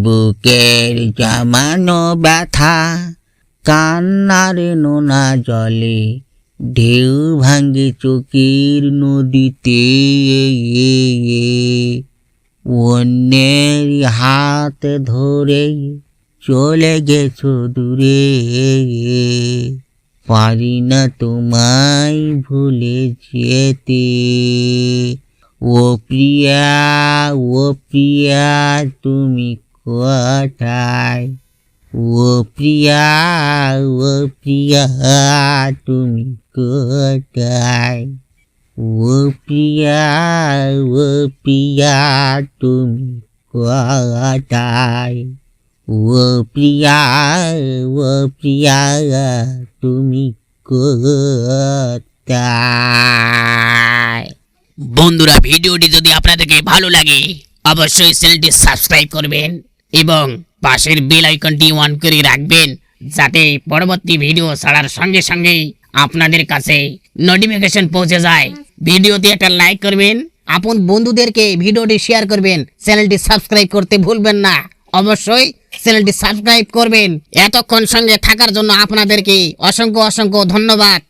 বুকের জামানো ব্যথা কান্নার নোনা জলে ঢেউ ভাঙে চোখের নদীতে। অন্যের হাত ধরে চলে গেছো দূরে, পারি না তোমায় ভুলে যেতে। ও প্রিয়া, ও প্রিয়া তুমি কোথায়? ও প্রিয়া, ও প্রিয়া তুমি কোথায়? ও প্রিয়া, ও প্রিয়া তুমি কোথায়? ও প্রিয়া, ও প্রিয়া তুমি কোথায়? বন্ধুরা, ভিডিওটি যদি আপনাদেরকে ভালো লাগে অবশ্যই চ্যানেলটি সাবস্ক্রাইব করবেন এবং পাশের বেল আইকনটি অন করে রাখবেন, যাতে পরবর্তী ভিডিও ছাড়ার সঙ্গে সঙ্গেই আপনাদের কাছে নোটিফিকেশন পৌঁছে যায়। ভিডিওতে একটা লাইক করবেন, আপন বন্ধুদেরকে ভিডিওটি শেয়ার করবেন, চ্যানেলটি সাবস্ক্রাইব করতে ভুলবেন না। অবশ্যই চ্যানেলটি সাবস্ক্রাইব করবেন। এতক্ষণ সঙ্গে থাকার জন্য আপনাদেরকে অসংখ্য অসংখ্য ধন্যবাদ।